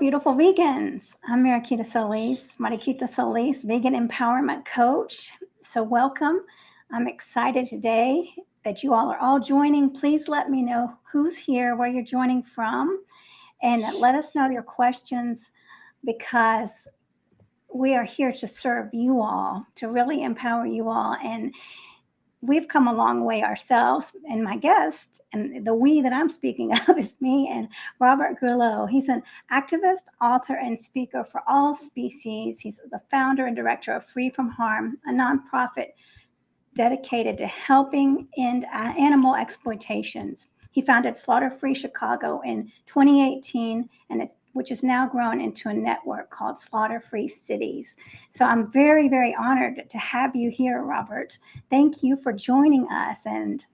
Beautiful vegans. I'm Mariquita Solis, vegan empowerment coach. So, welcome. I'm excited today that you all are all joining. Please let me know who's here, where you're joining from, and let us know your questions because we are here to serve you all, to really empower you all. And we've come a long way ourselves. And my guest, and the we that I'm speaking of, is me and Robert Grillo. He's an activist, author, and speaker for all species. He's the founder and director of Free from Harm, a nonprofit dedicated to helping end animal exploitations. He founded Slaughter Free Chicago in 2018, which has now grown into a network called Slaughter Free Cities. So I'm very, very honored to have you here, Robert. Thank you for joining us. And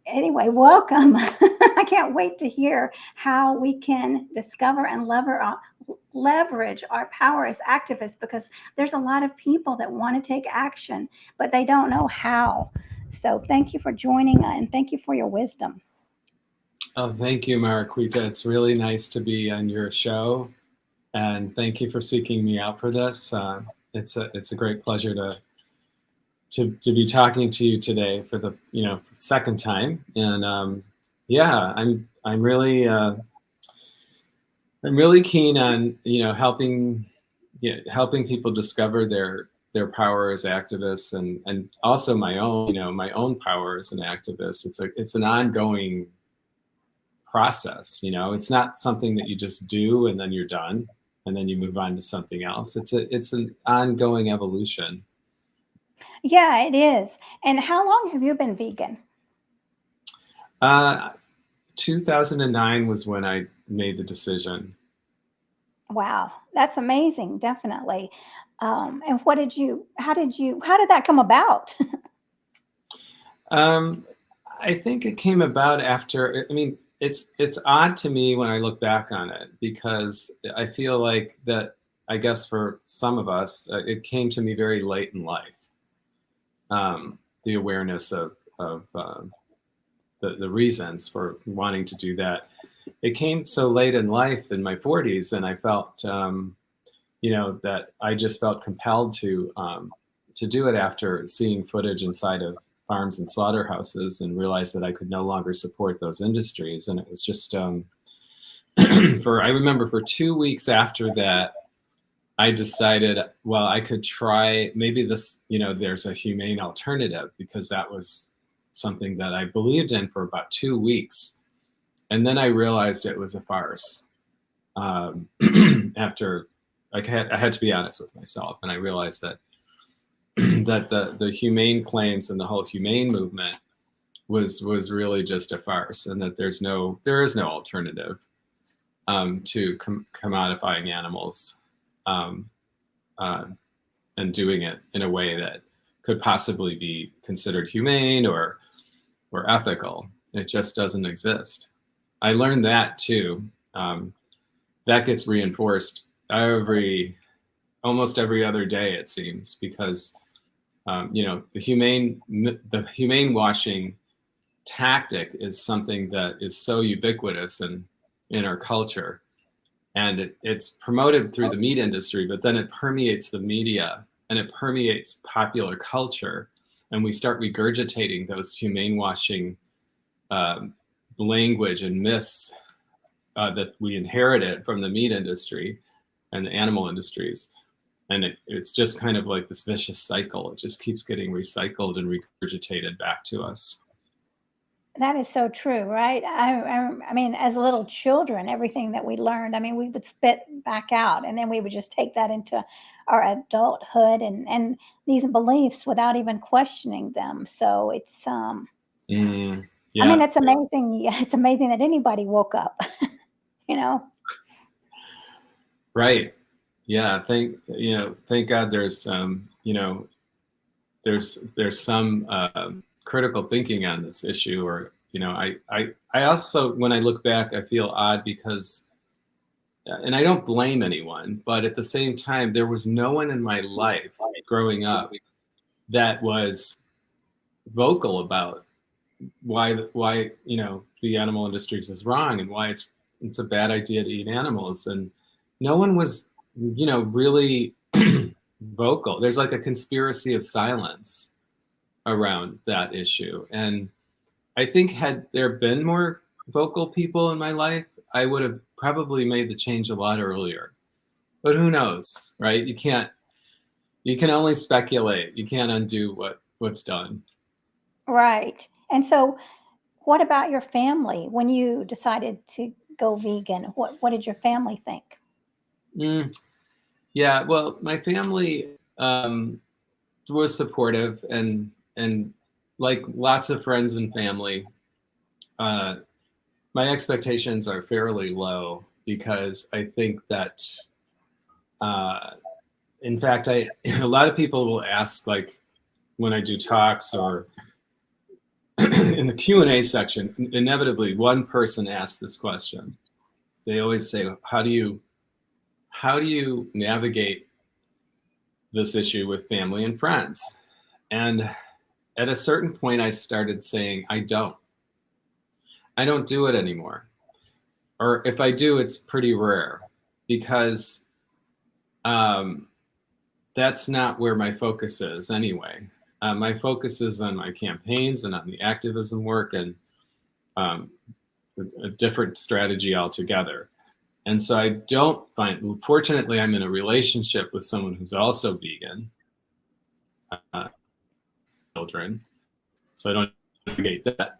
anyway, welcome. I can't wait to hear how we can discover and leverage our power as activists, because there's a lot of people that want to take action, but they don't know how. So thank you for joining us and thank you for your wisdom. Oh, thank you, Mariquita. It's really nice to be on your show, and thank you for seeking me out for this. It's a great pleasure to be talking to you today for the second time. And yeah, I'm really keen on helping people discover their power as activists, and also my own power as an activist. It's an ongoing process. It's not something that you just do and then you're done and then you move on to something else. It's an ongoing evolution. Yeah, it is. And how long have you been vegan? 2009 was when I made the decision. Wow, that's amazing. Definitely. And how did that come about? I think it came about after, it's odd to me when I look back on it, because I feel like that, I guess for some of us, it came to me very late in life. The awareness of the reasons for wanting to do that. It came so late in life, in my 40s, and I felt, that I just felt compelled to do it after seeing footage inside of farms and slaughterhouses, and realized that I could no longer support those industries. And it was just, I remember for 2 weeks after that, I decided, well, I could try, maybe this, there's a humane alternative, because that was something that I believed in for about 2 weeks. And then I realized it was a farce. After, I had to be honest with myself, and I realized that the humane claims and the whole humane movement was really just a farce, and that there is no alternative to commodifying animals and doing it in a way that could possibly be considered humane or ethical. It just doesn't exist. I learned that too. That gets reinforced almost every other day, it seems, because the humane washing tactic is something that is so ubiquitous in our culture, and it's promoted through the meat industry, but then it permeates the media and it permeates popular culture, and we start regurgitating those humane washing language and myths that we inherited from the meat industry and the animal industries. And it's just kind of like this vicious cycle. It just keeps getting recycled and regurgitated back to us. That is so true, right? I mean, as little children, everything that we learned, we would spit back out, and then we would just take that into our adulthood and these beliefs without even questioning them. So it's, yeah. It's amazing. It's amazing that anybody woke up, Right. Yeah, thank God there's there's some critical thinking on this issue. Or I also, when I look back, I feel odd because, and I don't blame anyone, but at the same time, there was no one in my life growing up that was vocal about why the animal industries is wrong, and why it's a bad idea to eat animals. And no one was, really vocal. There's like a conspiracy of silence around that issue. And I think had there been more vocal people in my life, I would have probably made the change a lot earlier. But who knows, right? You can only speculate. You can't undo what's done. Right. And so, what about your family when you decided to go vegan? What did your family think? Mm, yeah, well, my family was supportive, and like lots of friends and family, uh, my expectations are fairly low because I think that, uh, in fact, a lot of people will ask, like when I do talks or in the Q&A section, inevitably one person asks this question. They always say, how do you navigate this issue with family and friends? And at a certain point, I started saying, I don't do it anymore. Or if I do, it's pretty rare because um, that's not where my focus is anyway. My focus is on my campaigns and on the activism work and um, a different strategy altogether. And so I don't find, fortunately, I'm in a relationship with someone who's also vegan, children, so I don't navigate that.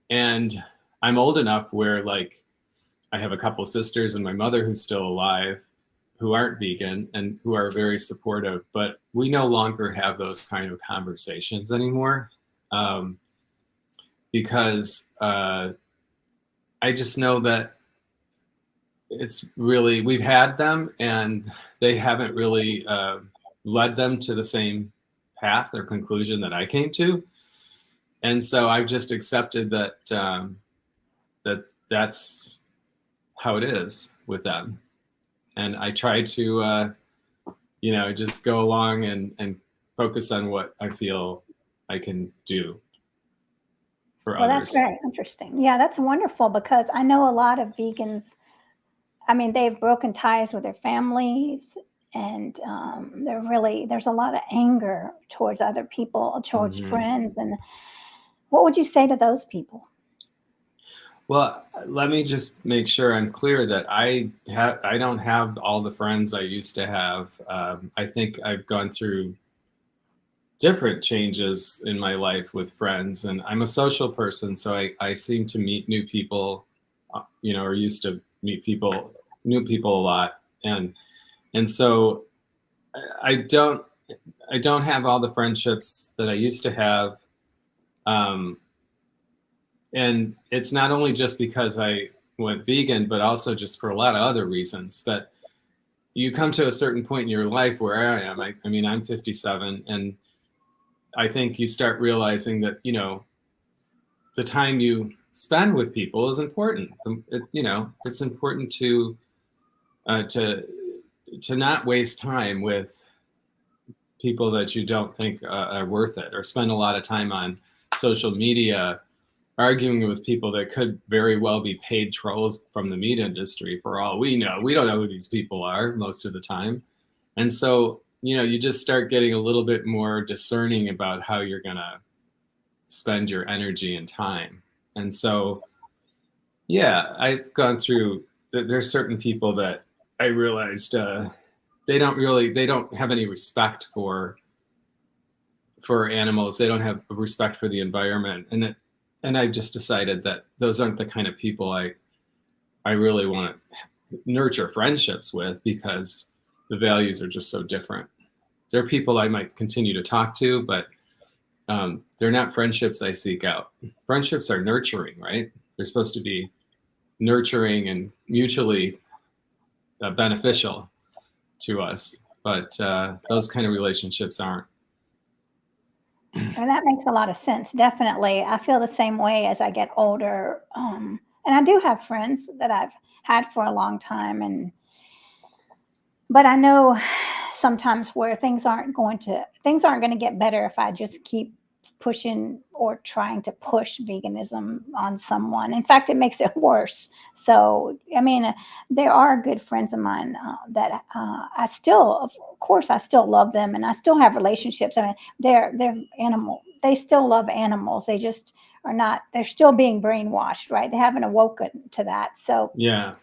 And I'm old enough where, like, I have a couple of sisters and my mother who's still alive who aren't vegan and who are very supportive, but we no longer have those kind of conversations anymore because I just know that it's really, we've had them and they haven't really led them to the same path or conclusion that I came to. And so I've just accepted that that's how it is with them. And I try to, just go along and focus on what I feel I can do for Well, that's others. very interesting. Yeah, that's wonderful because I know a lot of vegans. I mean, they've broken ties with their families, and there's a lot of anger towards other people, towards Mm-hmm. friends. And what would you say to those people? Well, let me just make sure I'm clear that I don't have all the friends I used to have. I think I've gone through different changes in my life with friends, and I'm a social person, so I seem to meet new people, or used to meet new people a lot, and so I don't I don't have all the friendships that I used to have. Um, and it's not only just because I went vegan, but also just for a lot of other reasons that you come to a certain point in your life where I am. I mean, I'm 57, and I think you start realizing that, the time you spend with people is important. It's important to uh, to to not waste time with people that you don't think are worth it, or spend a lot of time on social media arguing with people that could very well be paid trolls from the meat industry for all we know. We don't know who these people are most of the time. And so, you just start getting a little bit more discerning about how you're going to spend your energy and time. And so, yeah, I've gone through, there's certain people that I realized they don't have any respect for animals. They don't have respect for the environment. And I just decided that those aren't the kind of people I really want to nurture friendships with, because the values are just so different. There are people I might continue to talk to, but they're not friendships I seek out. Friendships are nurturing, right? They're supposed to be nurturing and mutually beneficial to us, but those kind of relationships aren't. And that makes a lot of sense. Definitely. I feel the same way as I get older. And I do have friends that I've had for a long time. But I know sometimes where things aren't going to get better if I just keep pushing or trying to push veganism on someone. In fact, it makes it worse. So, I mean, there are good friends of mine that I still, of course, I still love them, and I still have relationships. I mean, they're animal. They still love animals. They just are not. They're still being brainwashed, right? They haven't awoken to that. So, Yeah.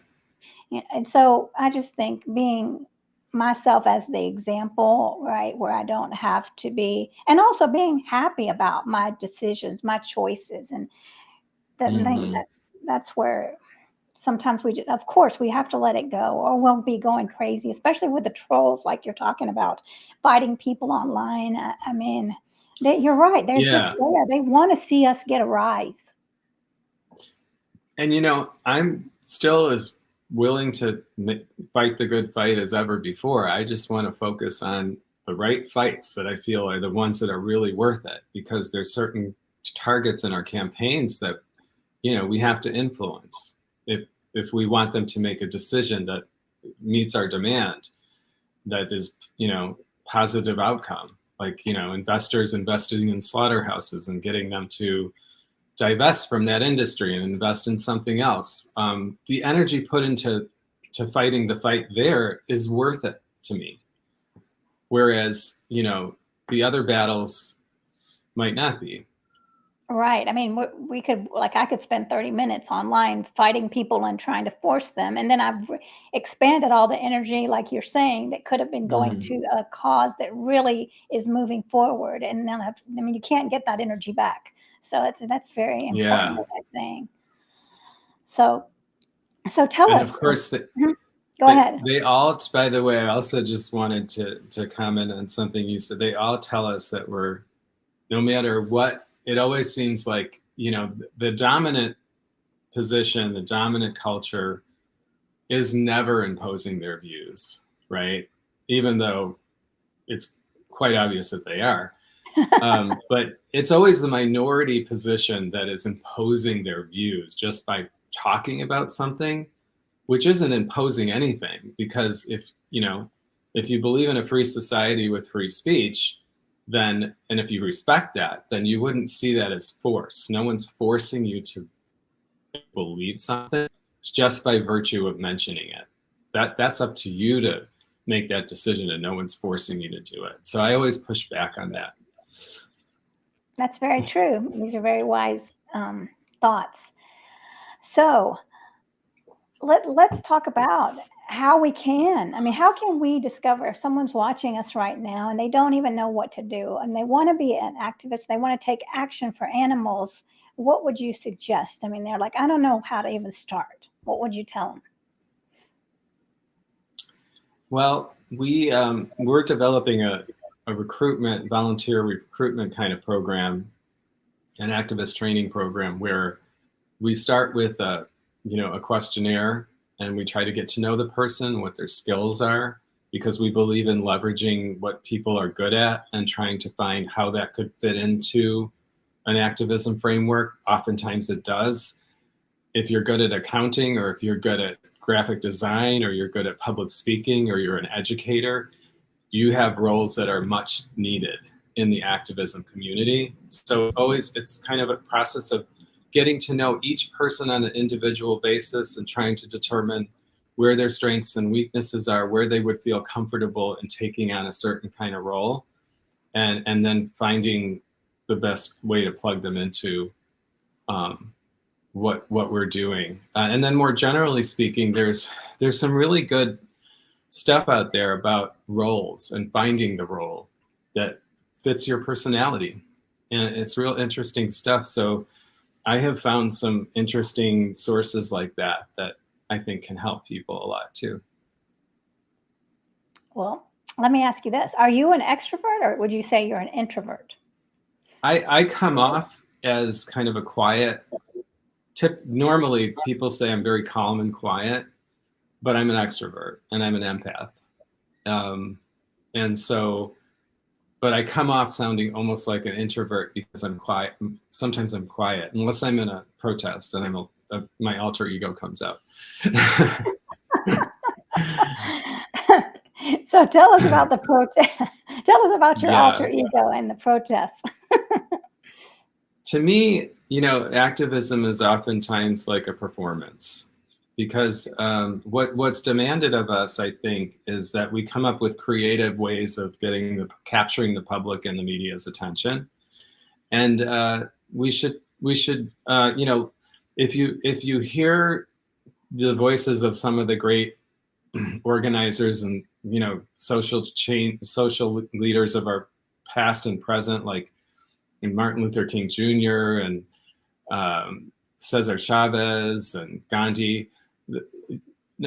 and so I just think being myself as the example, right, where I don't have to be, and also being happy about my decisions, my choices, and that thing, Hmm. that's where sometimes we just, of course, we have to let it go, or we'll be going crazy, especially with the trolls, like you're talking about, fighting people online. I mean, you're right. They're just Yeah. there. They want to see us get a rise. And, I'm still as willing to fight the good fight as ever before. I just want to focus on the right fights that I feel are the ones that are really worth it, because there's certain targets in our campaigns that, we have to influence if we want them to make a decision that meets our demand, that is, positive outcome, like, investors investing in slaughterhouses and getting them to divest from that industry and invest in something else. The energy put into fighting the fight there is worth it to me. Whereas, the other battles might not be. Right. I mean, we could, like, I could spend 30 minutes online fighting people and trying to force them. And then I've expanded all the energy, like you're saying, that could have been going Mm. to a cause that really is moving forward. And then I mean, you can't get that energy back. So that's very important Yeah. what I'm saying. So, so tell And of us. course, Mhm. Go they, ahead. they all, by the way, I also just wanted to comment on something you said. They all tell us that no matter what, it always seems like, the dominant position, the dominant culture is never imposing their views, right? Even though it's quite obvious that they are. But it's always the minority position that is imposing their views just by talking about something, which isn't imposing anything. Because if you believe in a free society with free speech, then, and if you respect that, then you wouldn't see that as force. No one's forcing you to believe something just by virtue of mentioning it. That's up to you to make that decision, and no one's forcing you to do it. So I always push back on that. That's very true. These are very wise thoughts. So, let's talk about how we can. I mean, how can we discover if someone's watching us right now and they don't even know what to do and they want to be an activist, they want to take action for animals? What would you suggest? I mean, they're like, I don't know how to even start. What would you tell them? Well, we're developing a volunteer recruitment kind of program, an activist training program, where we start with a questionnaire, and we try to get to know the person, what their skills are, because we believe in leveraging what people are good at and trying to find how that could fit into an activism framework. Oftentimes it does. If you're good at accounting, or if you're good at graphic design, or you're good at public speaking, or you're an educator, you have roles that are much needed in the activism community. So it's kind of a process of getting to know each person on an individual basis and trying to determine where their strengths and weaknesses are, where they would feel comfortable in taking on a certain kind of role, and then finding the best way to plug them into what we're doing. And then more generally speaking, there's some really good stuff out there about roles and finding the role that fits your personality. And it's real interesting stuff. So I have found some interesting sources like that I think can help people a lot too. Well, let me ask you this. Are you an extrovert or would you say you're an introvert? I come off as kind of a quiet tip. Normally people say I'm very calm and quiet, but I'm an extrovert and I'm an empath. And so, but I come off sounding almost like an introvert because I'm quiet. Sometimes I'm quiet, unless I'm in a protest and my alter ego comes out. So tell us about the protest. Tell us about your alter Yeah. ego and the protests. To me, activism is oftentimes like a performance, because what's demanded of us, I think, is that we come up with creative ways of capturing the public and the media's attention. And if you hear the voices of some of the great organizers and social leaders of our past and present, like Martin Luther King Jr. and Cesar Chavez and Gandhi,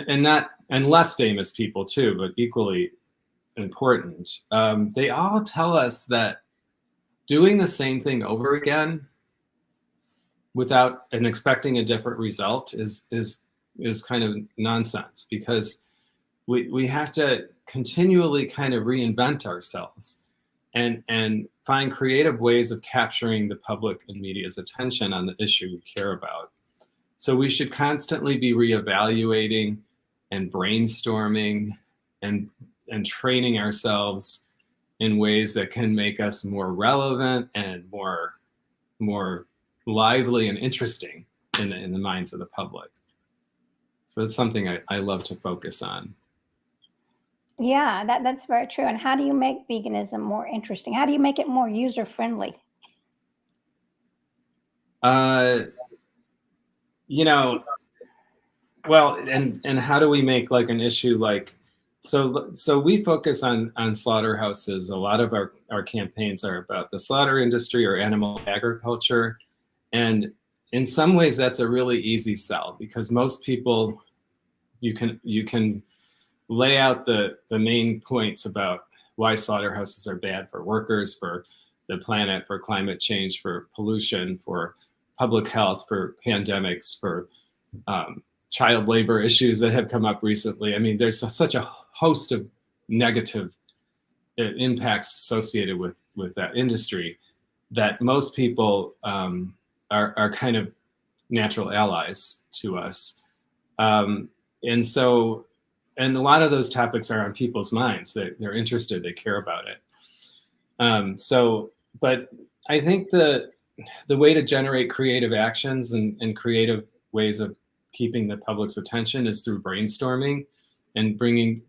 and less famous people too, but equally important. They all tell us that doing the same thing over again without and expecting a different result is kind of nonsense, because we have to continually kind of reinvent ourselves and find creative ways of capturing the public and media's attention on the issue we care about. So we should constantly be reevaluating and brainstorming and training ourselves in ways that can make us more relevant and more lively and interesting in the minds of the public. So that's something I love to focus on. Yeah, that's very true. And how do you make veganism more interesting? How do you make it more user friendly? Well, and how do we make like an issue like, so we focus on slaughterhouses. A lot of our campaigns are about the slaughter industry or animal agriculture. And in some ways that's a really easy sell, because most people, you can lay out the main points about why slaughterhouses are bad for workers, for the planet, for climate change, for pollution, for public health, for pandemics, for child labor issues that have come up recently. I mean, there's such a host of negative impacts associated with that industry that most people are kind of natural allies to us. And a lot of those topics are on people's minds. They're interested, they care about it. But I think the way to generate creative actions and creative ways of keeping the public's attention is through brainstorming and bringing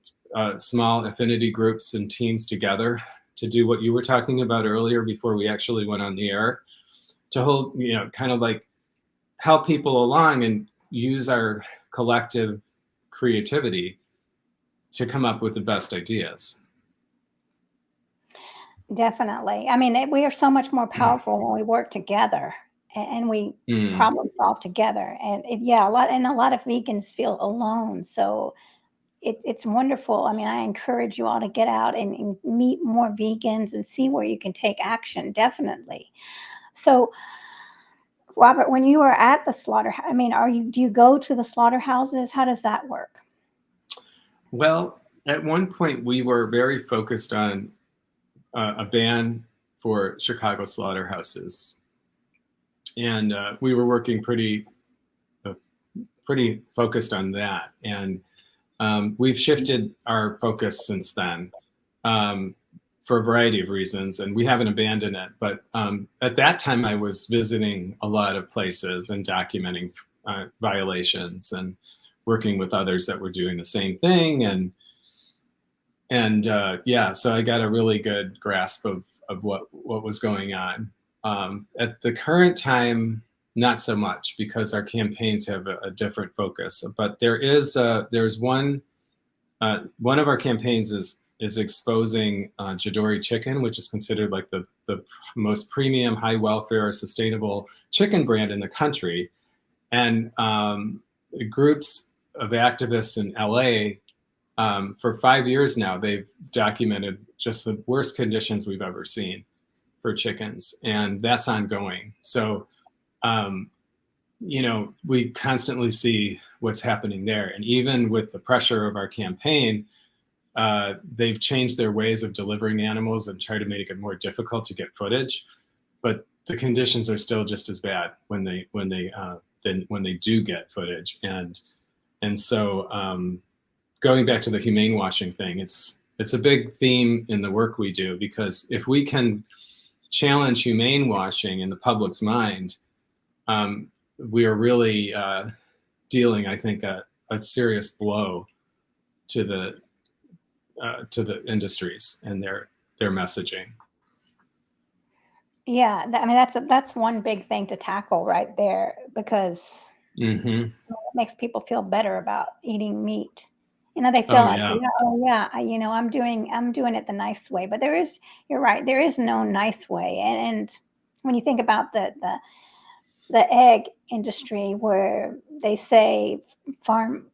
small affinity groups and teams together to do what you were talking about earlier before we actually went on the air, to hold, kind of like help people along and use our collective creativity to come up with the best ideas. Definitely. I mean, we are so much more powerful when we work together and we problem solve together. And a lot of vegans feel alone. So it's wonderful. I mean, I encourage you all to get out and meet more vegans and see where you can take action. Definitely. So, Robert, when you are at the slaughterhouse, I mean, do you go to the slaughterhouses? How does that work? Well, at one point we were very focused on a ban for Chicago slaughterhouses, and we were working pretty focused on that. And we've shifted our focus since then for a variety of reasons, and we haven't abandoned it. But at that time, I was visiting a lot of places and documenting violations and working with others that were doing the same thing. So I got a really good grasp of what was going on. At the current time, not so much, because our campaigns have a different focus. But there's one of our campaigns is exposing Jadori chicken, which is considered like the most premium, high welfare, sustainable chicken brand in the country. And groups of activists in LA, for 5 years now, they've documented just the worst conditions we've ever seen for chickens, and that's ongoing. So, we constantly see what's happening there. And even with the pressure of our campaign, they've changed their ways of delivering animals and try to make it more difficult to get footage. But the conditions are still just as bad when they do get footage. And so going back to the humane washing thing, it's a big theme in the work we do, because if we can challenge humane washing in the public's mind, we are really dealing, I think, a serious blow to the industries and their messaging. Yeah, I mean that's one big thing to tackle right there, because it makes people feel better about eating meat. They feel like, I'm doing it the nice way. But you're right, there is no nice way. And when you think about the egg industry, where they say farm,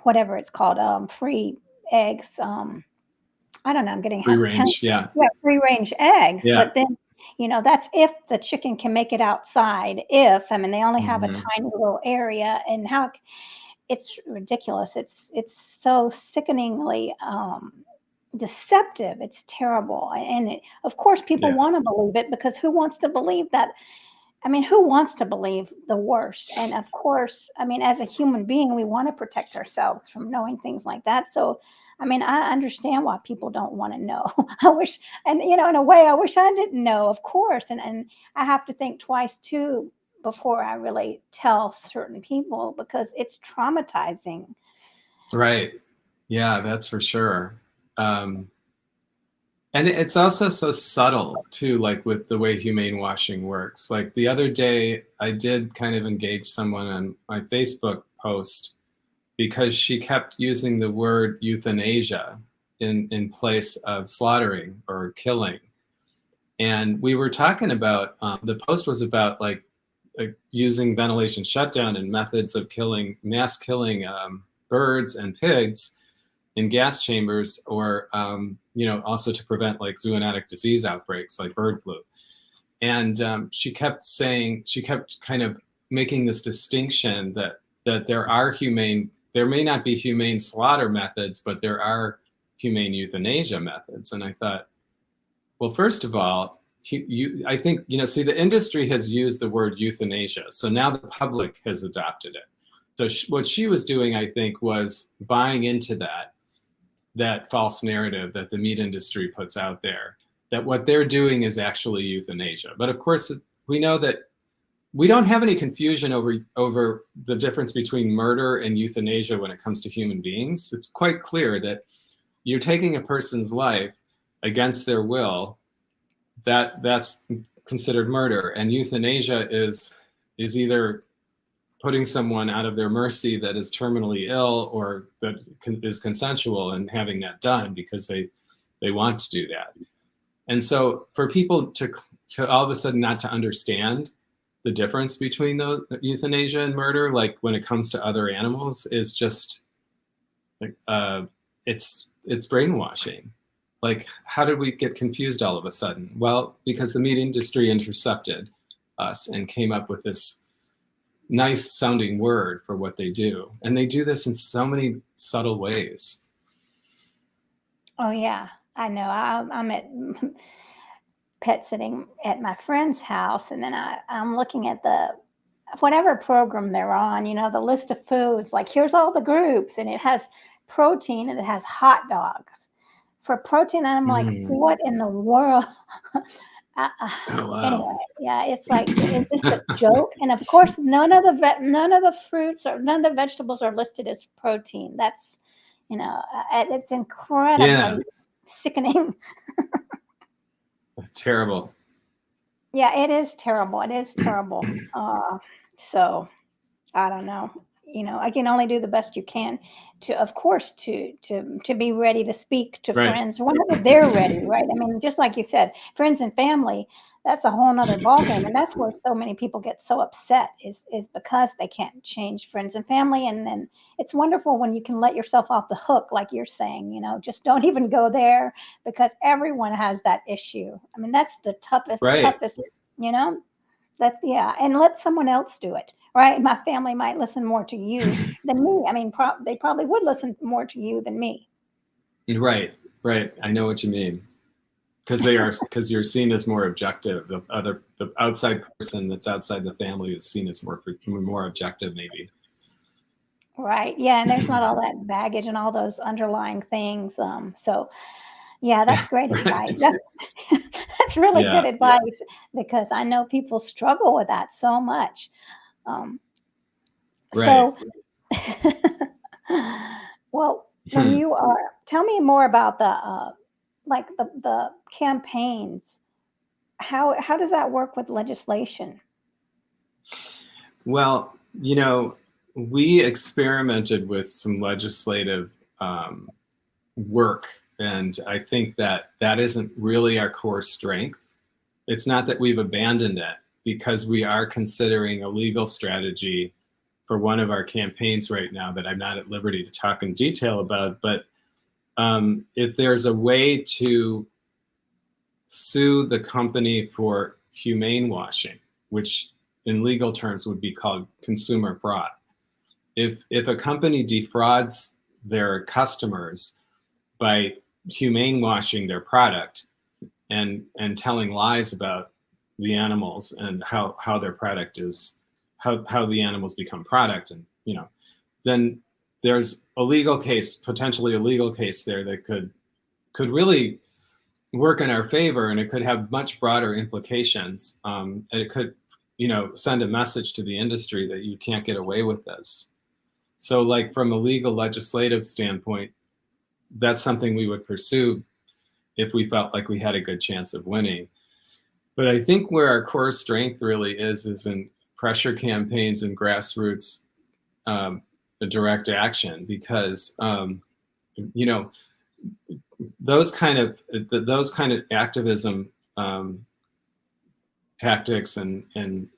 whatever it's called, free eggs. I don't know, I'm getting free range, free range eggs. Yeah. But then, that's if the chicken can make it outside. They only have a tiny little area, and how it's ridiculous. It's so sickeningly deceptive. It's terrible. And of course, people want to believe it, because who wants to believe that? Who wants to believe the worst? And of course, as a human being, we want to protect ourselves from knowing things like that. So, I understand why people don't want to know. I wish, and in a way, I wish I didn't know, of course. And I have to think twice too before I really tell certain people, because it's traumatizing. Right. Yeah, that's for sure. And it's also so subtle too, like with the way humane washing works. Like the other day, I did kind of engage someone on my Facebook post because she kept using the word euthanasia in place of slaughtering or killing. And we were talking about, the post was about like using ventilation shutdown and methods of mass killing birds and pigs in gas chambers, or also to prevent like zoonotic disease outbreaks like bird flu. And she kept kind of making this distinction that there may not be humane slaughter methods, but there are humane euthanasia methods. And I thought, well, first of all, I think, see, the industry has used the word euthanasia, so now the public has adopted it. So what she was doing, I think, was buying into that false narrative that the meat industry puts out there, that what they're doing is actually euthanasia. But of course, we know that we don't have any confusion over the difference between murder and euthanasia when it comes to human beings. It's quite clear that you're taking a person's life against their will, that's considered murder. And euthanasia is either putting someone out of their mercy that is terminally ill, or that is consensual and having that done because they want to do that. And so for people to all of a sudden not to understand the difference between the euthanasia and murder, like when it comes to other animals, is just like it's brainwashing. Like, how did we get confused all of a sudden? Well, because the meat industry intercepted us and came up with this nice sounding word for what they do. And they do this in so many subtle ways. Oh yeah, I know. I'm at pet sitting at my friend's house, and then I'm looking at whatever program they're on, the list of foods, like here's all the groups, and it has protein and it has hot dogs for protein. And I'm like, what in the world? Oh, wow. Anyway, yeah, it's like, is this a joke? And of course, none of the fruits or none of the vegetables are listed as protein. That's, it's incredibly sickening. It's terrible. Yeah, it is terrible. It is terrible. So I don't know. I can only do the best you can of course, to be ready to speak to friends whenever they're ready, right? Just like you said, friends and family, that's a whole nother ballgame. And that's where so many people get so upset is because they can't change friends and family. And then it's wonderful when you can let yourself off the hook, like you're saying, just don't even go there, because everyone has that issue. That's the toughest, that's, and let someone else do it. Right. My family might listen more to you than me. They probably would listen more to you than me. Right. I know what you mean. Because you're seen as more objective. The outside person that's outside the family is seen as more objective, maybe. Right. Yeah. And there's not all that baggage and all those underlying things. So yeah, that's great advice. That's That's really Yeah. good advice because I know people struggle with that so much. Um, Right. so, well, when you are, tell me more about the like the campaigns. How does that work with legislation? Well, you know, we experimented with some legislative work, and I think that that isn't really our core strength. It's not that we've abandoned it, because we are considering a legal strategy for one of our campaigns right now that I'm not at liberty to talk in detail about. But if there's a way to sue the company for humane washing, which in legal terms would be called consumer fraud. If a company defrauds their customers by humane washing their product and telling lies about the animals and how their product is, how the animals become product, and then there's a legal case, potentially a legal case there that could really work in our favor, and it could have much broader implications. And it could, send a message to the industry that you can't get away with this. So, like, from a legal legislative standpoint, that's something we would pursue if we felt like we had a good chance of winning. But I think where our core strength really is in pressure campaigns and grassroots direct action, because those kind of activism tactics and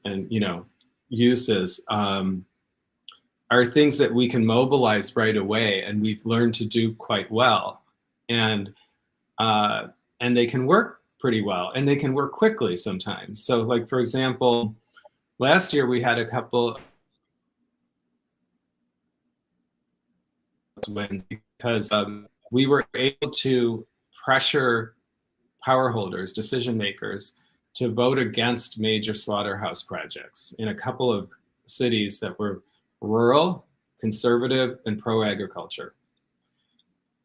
uses are things that we can mobilize right away, and we've learned to do quite well, and they can work pretty well, and they can work quickly sometimes. So, like, for example, last year we had a couple wins because we were able to pressure power holders, decision makers, to vote against major slaughterhouse projects in a couple of cities that were rural, conservative, and pro-agriculture.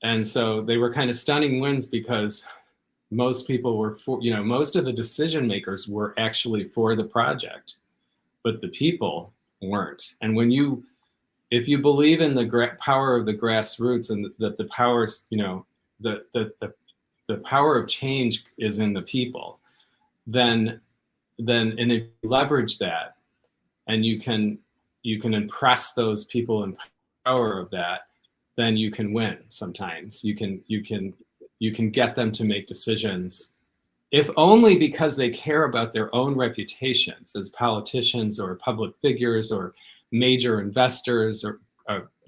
And so they were kind of stunning wins because most people were for, most of the decision makers were actually for the project, but the people weren't. And if you believe in the power of the grassroots, and that the powers, the power of change is in the people, then and if you leverage that, and you can impress those people in power of that, then you can win. Sometimes you can get them to make decisions, if only because they care about their own reputations as politicians or public figures or major investors or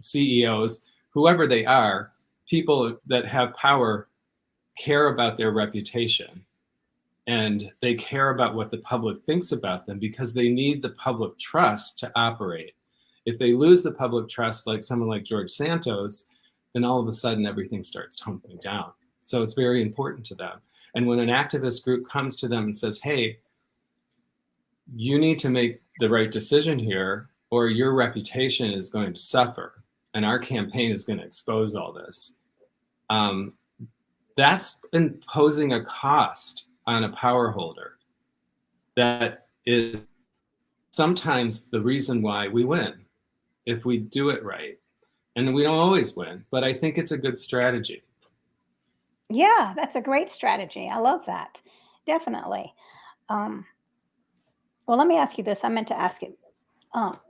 CEOs, whoever they are. People that have power care about their reputation, and they care about what the public thinks about them, because they need the public trust to operate. If they lose the public trust, like someone like George Santos, then all of a sudden everything starts tumbling down. So it's very important to them. And when an activist group comes to them and says, hey, you need to make the right decision here, or your reputation is going to suffer, and our campaign is going to expose all this, that's imposing a cost on a power holder that is sometimes the reason why we win, if we do it right. And we don't always win, but I think it's a good strategy. Yeah, that's a great strategy. I love that. Definitely. Well, let me ask you this. I meant to ask it.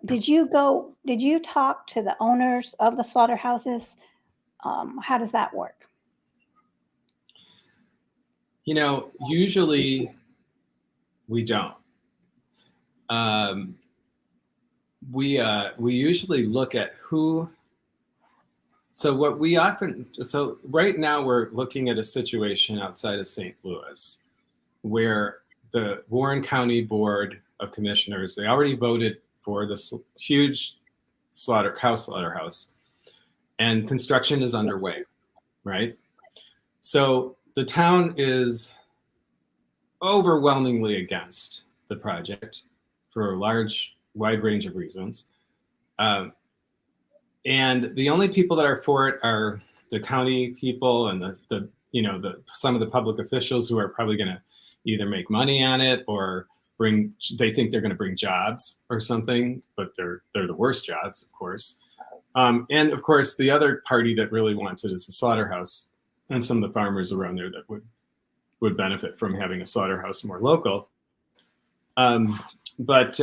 Did you talk to the owners of the slaughterhouses? How does that work? Usually we don't. We usually look at who. So right now we're looking at a situation outside of St. Louis where the Warren County Board of Commissioners, they already voted for this huge slaughterhouse, and construction is underway, right? So the town is overwhelmingly against the project for a wide range of reasons. And the only people that are for it are the county people and some of the public officials who are probably going to either make money on it or they think they're going to bring jobs or something, but they're the worst jobs, of course. And of course, the other party that really wants it is the slaughterhouse and some of the farmers around there that would benefit from having a slaughterhouse more local. But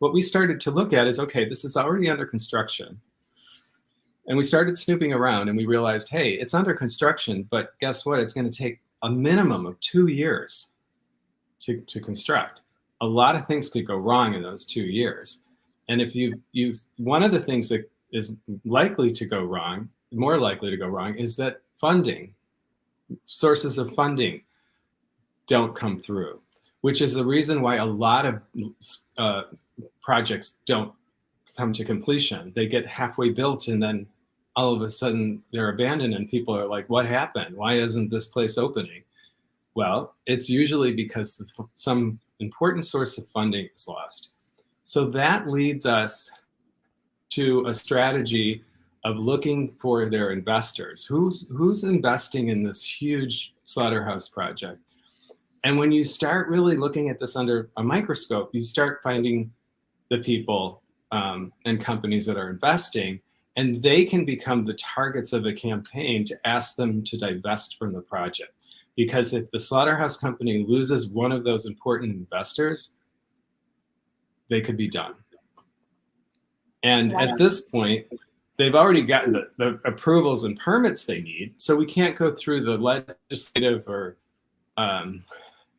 what we started to look at is, okay, this is already under construction. And we started snooping around and we realized, hey, it's under construction, but guess what? It's going to take a minimum of 2 years to construct. A lot of things could go wrong in those 2 years. And if you one of the things that is likely to go wrong, more likely to go wrong, is that sources of funding don't come through, which is the reason why a lot of projects don't come to completion. They get halfway built and then all of a sudden they're abandoned and people are like, what happened? Why isn't this place opening? Well, it's usually because some important source of funding is lost. So that leads us to a strategy of looking for their investors. Who's investing in this huge slaughterhouse project? And when you start really looking at this under a microscope, you start finding the people and companies that are investing, and they can become the targets of a campaign to ask them to divest from the project. Because if the slaughterhouse company loses one of those important investors, they could be done. And at this point, they've already gotten the approvals and permits they need, so we can't go through the legislative or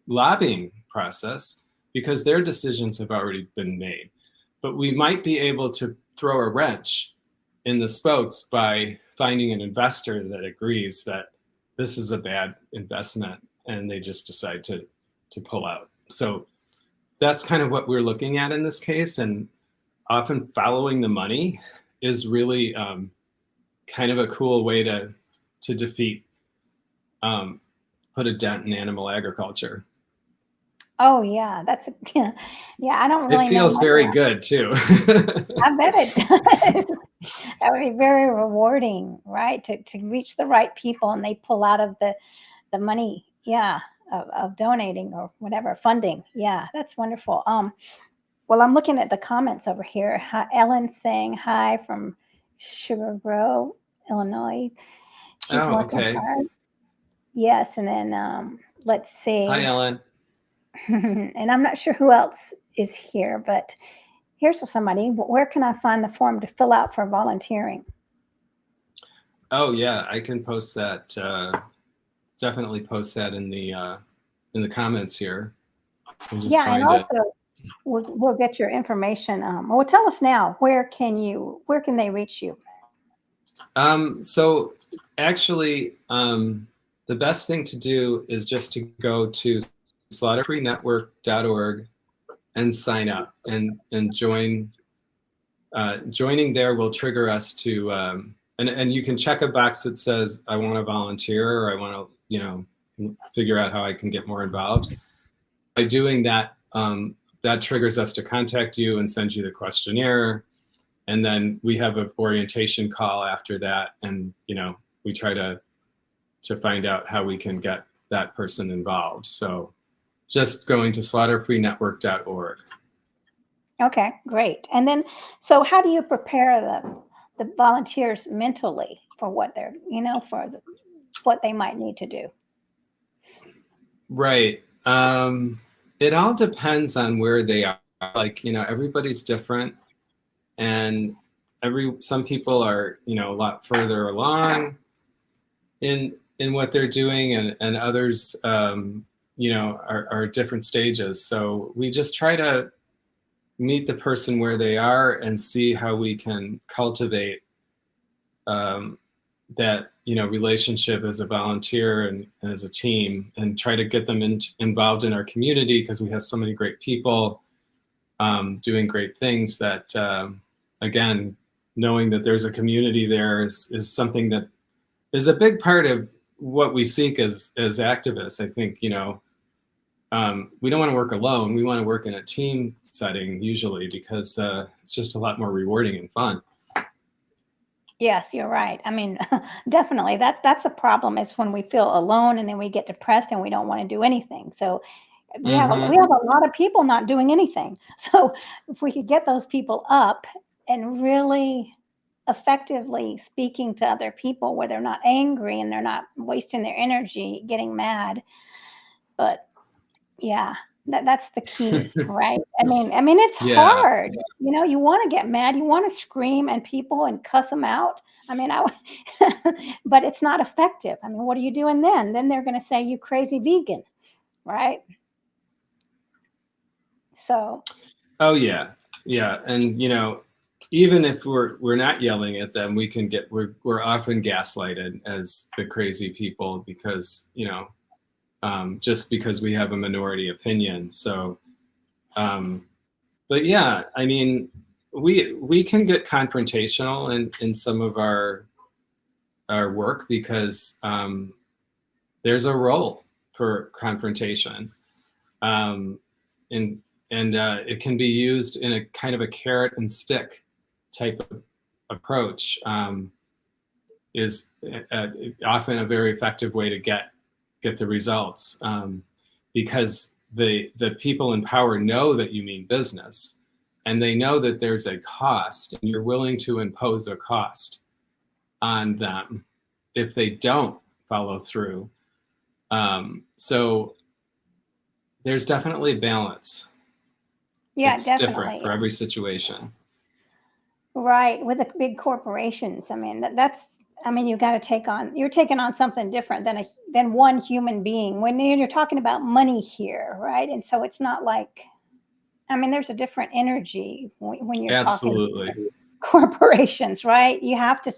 lobbying process because their decisions have already been made. But we might be able to throw a wrench in the spokes by finding an investor that agrees that this is a bad investment and they just decide to pull out. So that's kind of what we're looking at in this case. And often following the money is really kind of a cool way to defeat, put a dent in animal agriculture. Oh yeah, yeah. I don't really know. It feels very good too. I bet it does. That would be very rewarding, right? To reach the right people and they pull out of the money, yeah, of donating or whatever, funding. Yeah, that's wonderful. Well, I'm looking at the comments over here. Hi, Ellen saying hi from Sugar Grove, Illinois. She's working hard. Yes, and then let's see. Hi, Ellen. And I'm not sure who else is here, but here's somebody. Where can I find the form to fill out for volunteering? Oh yeah, I can post that. Definitely post that in the comments here. Yeah, and also we'll get your information. Well, tell us now. Where can they reach you? So actually, the best thing to do is just to go to slaughterfreenetwork.org and sign up and join. Joining there will trigger us to, and you can check a box that says, I want to volunteer, or I want to, figure out how I can get more involved. By doing that, that triggers us to contact you and send you the questionnaire. And then we have an orientation call after that. And, we try to find out how we can get that person involved. So just going to slaughterfreenetwork.org. Okay, great. And then, so how do you prepare the volunteers mentally for what they're, what they might need to do? Right. It all depends on where they are. Like, everybody's different, and some people are, a lot further along in what they're doing, and others, are different stages. So we just try to meet the person where they are and see how we can cultivate that relationship as a volunteer and as a team, and try to get them involved in our community, because we have so many great people doing great things that again, knowing that there's a community there is something that is a big part of what we seek as activists. I think we don't want to work alone. We want to work in a team setting usually, because it's just a lot more rewarding and fun. Yes, you're right. I mean, definitely that's a problem is when we feel alone and then we get depressed and we don't want to do anything. So we Mm-hmm. have a lot of people not doing anything. So if we could get those people up and really effectively speaking to other people where they're not angry and they're not wasting their energy getting mad. But yeah, that's the key, right? I mean, it's Yeah, hard. You know, you want to get mad, you want to scream at people and cuss them out. I mean, but it's not effective. I mean, what are you doing then? Then they're going to say you crazy vegan, right? So, oh yeah, yeah, and even if we're not yelling at them, we can get we're often gaslighted as the crazy people because just because we have a minority opinion. So, um, but yeah, I mean, we can get confrontational in some of our work because there's a role for confrontation, um, and it can be used in a kind of a carrot and stick type of approach. Is often a very effective way to get the results, because the people in power know that you mean business, and they know that there's a cost, and you're willing to impose a cost on them if they don't follow through. So there's definitely balance. yeah, It's different definitely. for every situation. Right, with the big corporations. I mean, I mean, you got to you're taking on something different than one human being when you're talking about money here, right? And so it's not like, I mean, there's a different energy when you're talking Absolutely. corporations, right? You have to,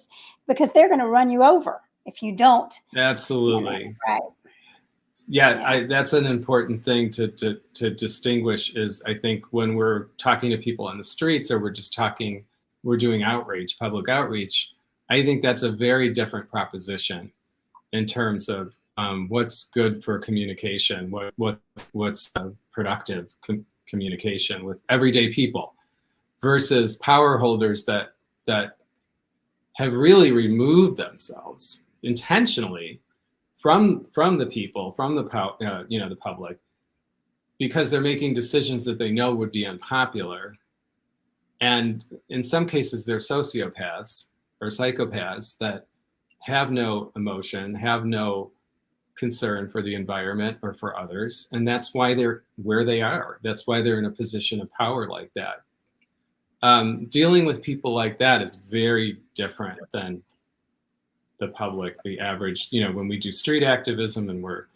because they're going to run you over if you don't, Absolutely. right? Yeah, Yeah. that's an important thing to distinguish is, I think, when we're talking to people on the streets, or we're doing outreach, public outreach, I think that's a very different proposition in terms of what's good for communication, what's productive communication with everyday people versus power holders that have really removed themselves intentionally from the people, from the public, because they're making decisions that they know would be unpopular, and in some cases they're sociopaths or psychopaths that have no emotion, have no concern for the environment or for others, and that's why they're where they are. That's why they're in a position of power like that. Dealing with people like that is very different than the public, the average. When we do street activism and we're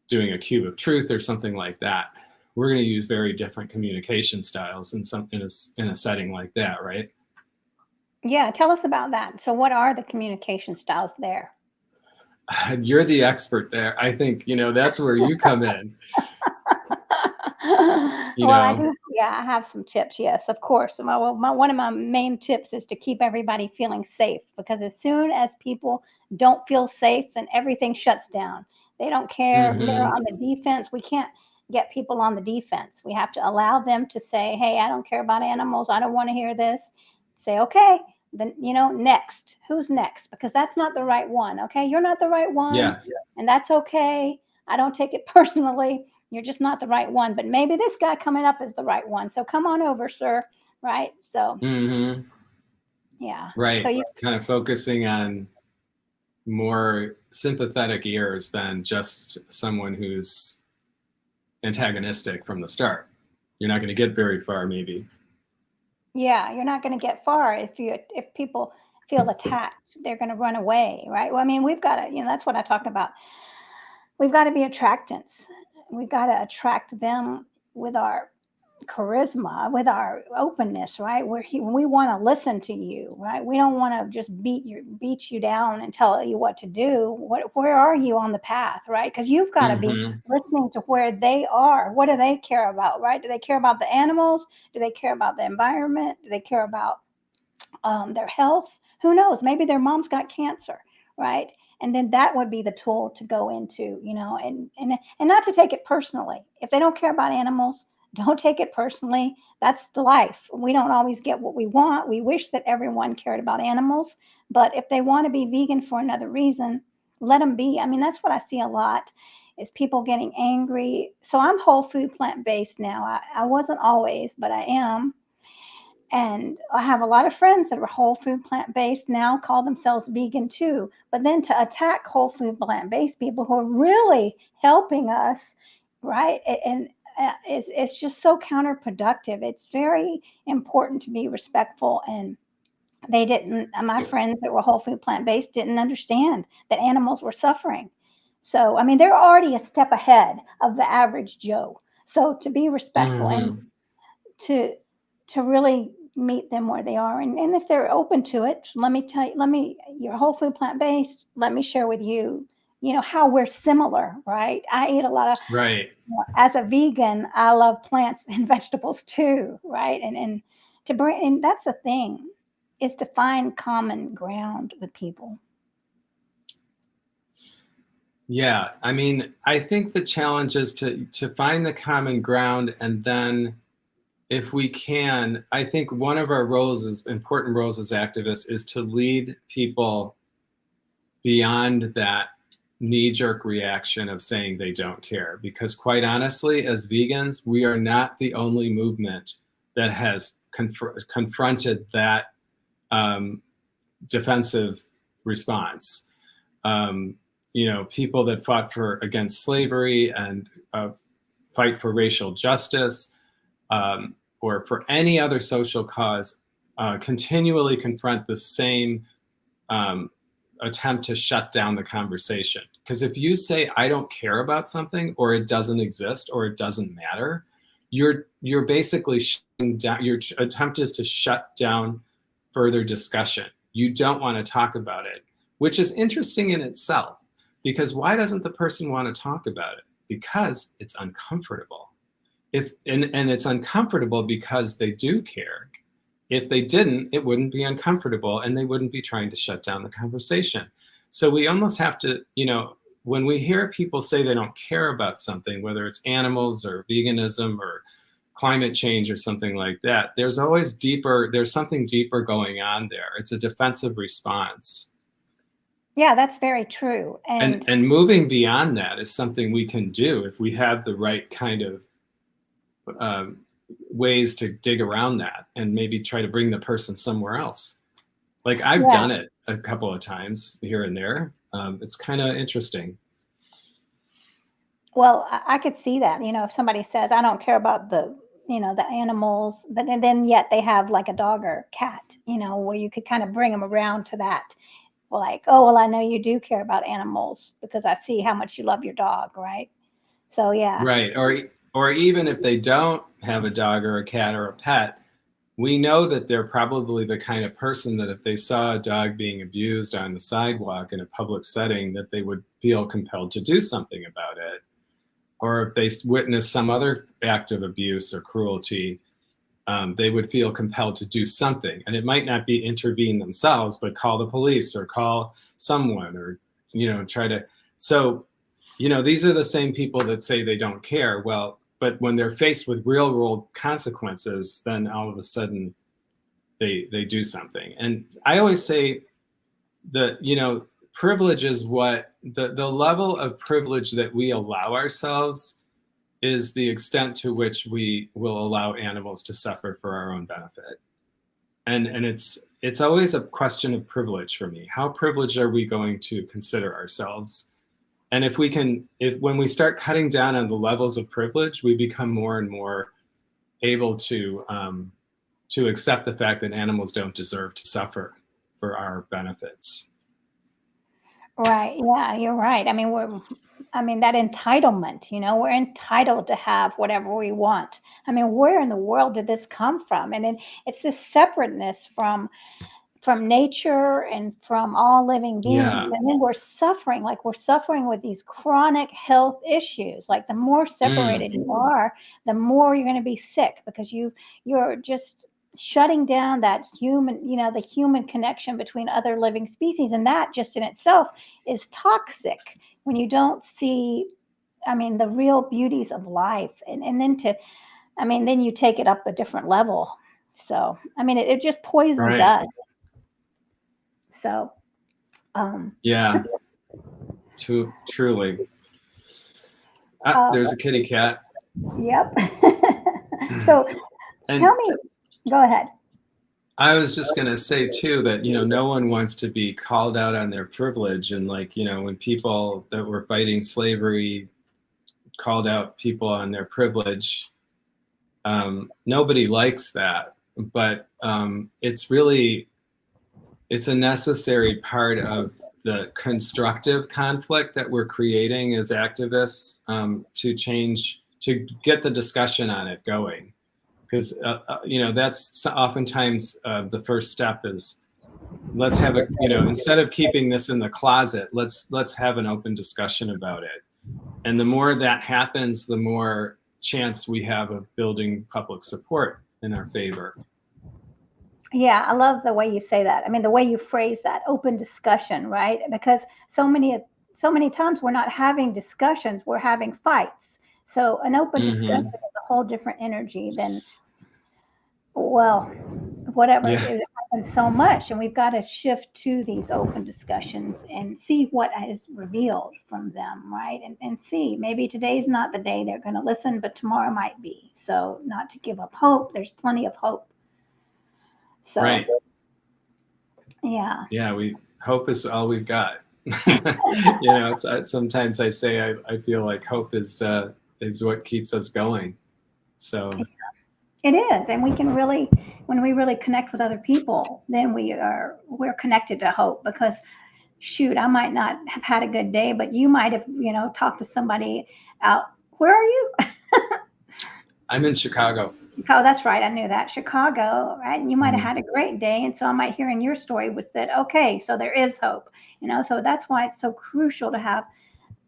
doing a cube of truth or something like that, we're going to use very different communication styles in a setting like that, right? Yeah, tell us about that. So what are the communication styles there? You're the expert there. I think that's where you come in. you Well, I know do. Yeah, I have some tips. Yes, of course. One of my main tips is to keep everybody feeling safe, because as soon as people don't feel safe, then everything shuts down. They don't care. They're hmm on the defense. We can't get people on the defense. We have to allow them to say, "Hey, I don't care about animals. I don't want to hear this." Say, "Okay, then next. Who's next?" Because that's not the right one. Okay, you're not the right one, yeah. and that's okay. I don't take it personally. You're just not the right one, but maybe this guy coming up is the right one. So come on over, sir. Right. So, hmm yeah. So right, kind of focusing on more sympathetic ears than just someone who's antagonistic from the start. You're not going to get very far, maybe. yeah, you're not going to get far if people feel attacked, they're going to run away. Right. Well, I mean, we've got to, that's what I talk about. We've got to be attractants. We've got to attract them with our charisma, with our openness, right? We want to listen to you, right? We don't want to just beat you down and tell you what to do. Where are you on the path, right? Because you've got to be hmm listening to where they are. What do they care about, right? Do they care about the animals? Do they care about the environment? Do they care about their health? Who knows? Maybe their mom's got cancer, right? And then that would be the tool to go into, and not to take it personally. If they don't care about animals, Don't take it personally. That's the life. We don't always get what we want. We wish that everyone cared about animals, but if they want to be vegan for another reason, let them be. I mean, that's what I see a lot is people getting angry. So I'm whole food plant-based now. I wasn't always, but I am. And I have a lot of friends that are whole food plant-based now, call themselves vegan too. But then to attack whole food plant-based people who are really helping us, right? And it's just so counterproductive. It's very important to be respectful. And they didn't, my friends that were whole food plant-based didn't understand that animals were suffering. So, I mean, they're already a step ahead of the average Joe. So to be respectful and to really meet them where they are. And if they're open to it, you're whole food plant-based, let me share with you, how we're similar, right? I eat a lot of, Right. as a vegan, I love plants and vegetables too, right? And and that's the thing, is to find common ground with people. Yeah, I mean, I think the challenge is to find the common ground, and then if we can, I think one of our important roles as activists is to lead people beyond that knee-jerk reaction of saying they don't care. Because quite honestly, as vegans, we are not the only movement that has confronted that defensive response. People that fought against slavery and fight for racial justice, or for any other social cause, continually confront the same attempt to shut down the conversation. Because if you say, I don't care about something, or it doesn't exist, or it doesn't matter, you're basically shutting down. Your attempt is to shut down further discussion. You don't want to talk about it, which is interesting in itself. Because why doesn't the person want to talk about it? Because it's uncomfortable. And it's uncomfortable because they do care. If they didn't, it wouldn't be uncomfortable, and they wouldn't be trying to shut down the conversation. So we almost have to, when we hear people say they don't care about something, whether it's animals or veganism or climate change or something like that, there's something deeper going on there. It's a defensive response. Yeah, that's very true. And moving beyond that is something we can do if we have the right kind of ways to dig around that and maybe try to bring the person somewhere else. Like I've done it a couple of times here and there. It's kind of interesting. Well, I could see that, if somebody says, I don't care about the animals, but and then yet they have like a dog or cat, where you could kind of bring them around to that. Like, oh, well, I know you do care about animals because I see how much you love your dog, right? So, yeah. Right. Or even if they don't have a dog or a cat or a pet, we know that they're probably the kind of person that if they saw a dog being abused on the sidewalk in a public setting, that they would feel compelled to do something about it. Or if they witness some other act of abuse or cruelty, they would feel compelled to do something. And it might not be intervene themselves, but call the police or call someone or, try to. So, these are the same people that say they don't care. Well, but when they're faced with real world consequences, then all of a sudden they do something. And I always say that, privilege is what the level of privilege that we allow ourselves is the extent to which we will allow animals to suffer for our own benefit. And it's always a question of privilege for me. How privileged are we going to consider ourselves? And if when we start cutting down on the levels of privilege, we become more and more able to accept the fact that animals don't deserve to suffer for our benefits. Right. Yeah, you're right. I mean, that entitlement, we're entitled to have whatever we want. I mean, where in the world did this come from? And it's this separateness from nature and from all living beings. Yeah. And then we're suffering with these chronic health issues. Like the more separated you are, the more you're going to be sick because you're just shutting down that the human connection between other living species. And that just in itself is toxic when you don't see, the real beauties of life. And then I mean, then you take it up a different level. So, I mean, it just poisons Right. us. So, Yeah. Truly. There's a kitty cat. Yep. So And tell me, go ahead. I was just going to say too that, no one wants to be called out on their privilege. And like, when people that were fighting slavery called out people on their privilege, nobody likes that. But it's a necessary part of the constructive conflict that we're creating as activists, to get the discussion on it going. Because that's oftentimes the first step is, let's have instead of keeping this in the closet, let's have an open discussion about it. And the more that happens, the more chance we have of building public support in our favor. Yeah, I love the way you say that. I mean, the way you phrase that, open discussion, right? Because so many times we're not having discussions, we're having fights. So an open discussion is a whole different energy than, well, whatever. Yeah. It happens so much, and we've got to shift to these open discussions and see what is revealed from them, right? And see, maybe today's not the day they're going to listen, but tomorrow might be. So not to give up hope. There's plenty of hope. So, right. Yeah. Yeah, hope is all we've got. Sometimes I say I feel like hope is what keeps us going. So it is, and we can really, when we really connect with other people, then we're connected to hope. Because shoot, I might not have had a good day, but you might have, talked to somebody out. Where are you? I'm in Chicago. Oh, that's right. I knew that. Chicago, right? And you might have had a great day. And so I might hear in your story was that, okay, so there is hope, so that's why it's so crucial to have,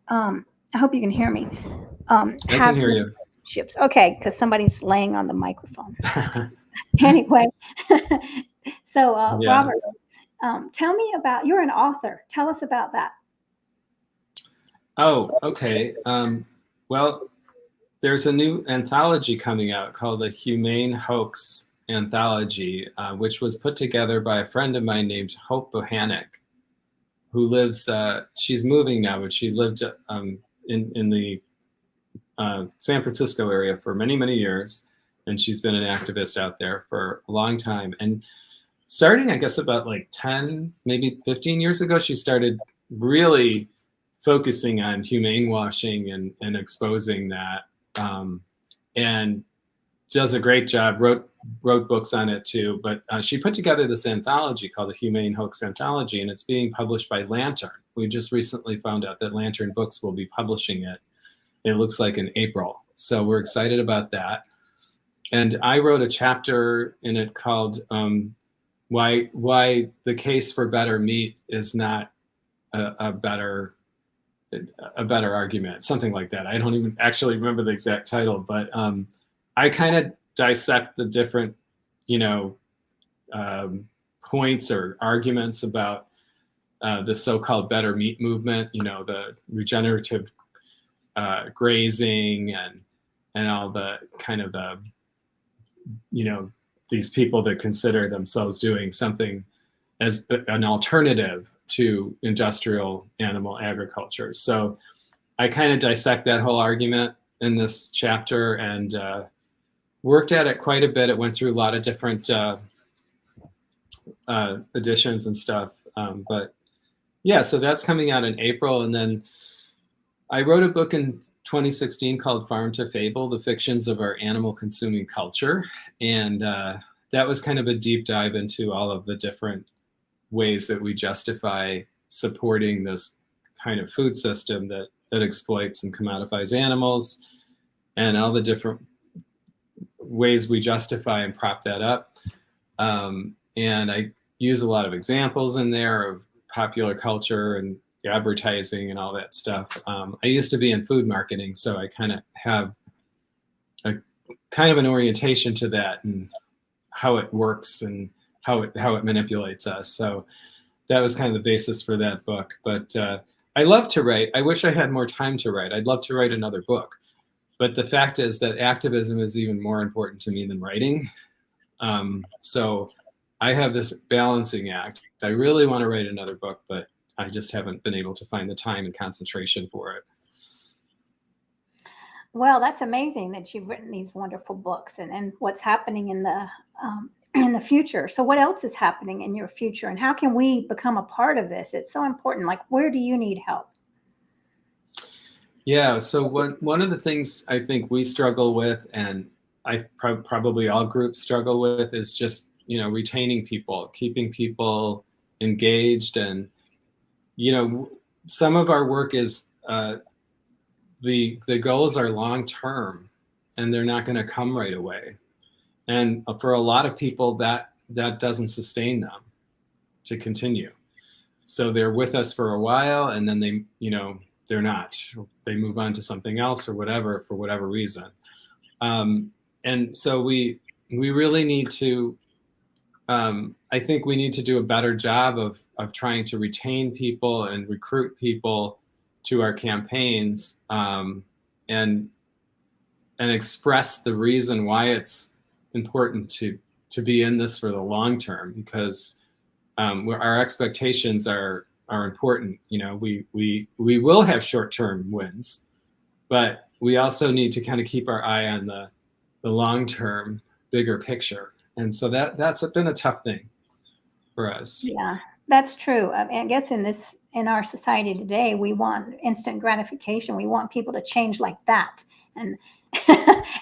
I hope you can hear me. I can hear you. Ships. Okay, because somebody's laying on the microphone. Anyway, so Yeah. Robert, tell me about, you're an author. Tell us about that. Oh, okay. Well, there's a new anthology coming out called the Humane Hoax Anthology, which was put together by a friend of mine named Hope Bohanec, who lives, she's moving now, but she lived in the San Francisco area for many, many years. And she's been an activist out there for a long time. And starting, I guess, about like 10, maybe 15 years ago, she started really focusing on humane washing and exposing that. And does a great job, wrote books on it too. But she put together this anthology called the Humane Hoax Anthology, and it's being published by Lantern. We just recently found out that Lantern Books will be publishing it. It looks like in April. So we're excited about that. And I wrote a chapter in it called why the case for better meat is not a better argument, something like that. I don't even actually remember the exact title, but I kind of dissect the different, points or arguments about the so-called better meat movement, the regenerative grazing and all the kind of the, these people that consider themselves doing something as an alternative to industrial animal agriculture. So I kind of dissect that whole argument in this chapter and worked at it quite a bit. It went through a lot of different editions and stuff. But yeah, so that's coming out in April. And then I wrote a book in 2016 called Farm to Fable, The Fictions of Our Animal Consuming Culture. And that was kind of a deep dive into all of the different ways that we justify supporting this kind of food system that exploits and commodifies animals, and all the different ways we justify and prop that up. And I use a lot of examples in there of popular culture and advertising and all that stuff. I used to be in food marketing, so I kind of have a kind of an orientation to that and how it works and how it manipulates us. So that was kind of the basis for that book. But I love to write. I wish I had more time to write. I'd love to write another book. But the fact is that activism is even more important to me than writing. So I have this balancing act. I really want to write another book, but I just haven't been able to find the time and concentration for it. Well, that's amazing that you've written these wonderful books and what's happening in the future. So what else is happening in your future and how can we become a part of this? It's so important. Like, where do you need help? Yeah, so one of the things I think we struggle with, and probably all groups struggle with, is just, retaining people, keeping people engaged. And, some of our work is, the goals are long term and they're not going to come right away. And for a lot of people that doesn't sustain them to continue. So they're with us for a while and then they're not. They move on to something else or whatever for whatever reason. And so we really need to. I think we need to do a better job of trying to retain people and recruit people to our campaigns, and express the reason why it's important to be in this for the long term, because our expectations are important. We will have short-term wins, but we also need to kind of keep our eye on the long-term bigger picture. And so that's been a tough thing for us. Yeah, that's true. I guess in our society today, we want instant gratification. We want people to change like that. And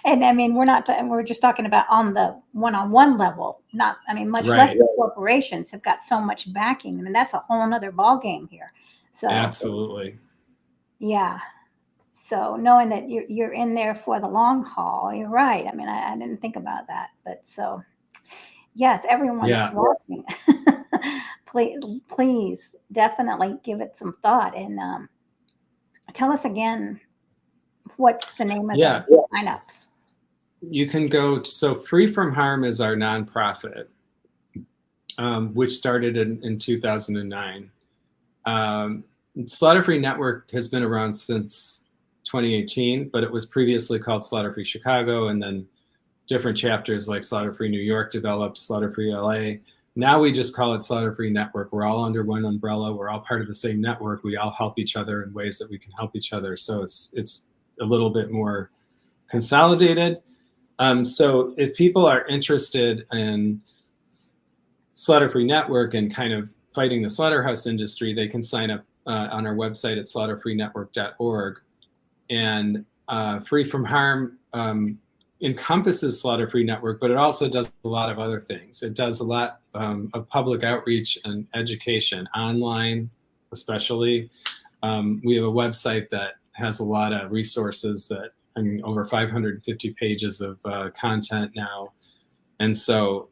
and I mean, we're just talking about on the one-on-one level, much less the corporations have got so much backing. I mean, that's a whole nother ball game here. So absolutely. Yeah. So knowing that you're in there for the long haul, you're right. I mean, I didn't think about that, but so yes, everyone that's watching, please definitely give it some thought and tell us again what's the name of the signups. You can go. So Free From Harm is our nonprofit, which started in 2009. Slaughter Free Network has been around since 2018, but it was previously called Slaughter Free Chicago, and then different chapters like Slaughter Free New York developed, Slaughter Free LA. Now we just call it Slaughter Free Network. We're all under one umbrella. We're all part of the same network. We all help each other in ways that we can help each other. So it's a little bit more consolidated. So if people are interested in Slaughter Free Network and kind of fighting the slaughterhouse industry, they can sign up on our website at slaughterfreenetwork.org. And Free From Harm encompasses Slaughter Free Network, but it also does a lot of other things. It does a lot of public outreach and education, online especially. We have a website that has a lot of resources over 550 pages of content now. And so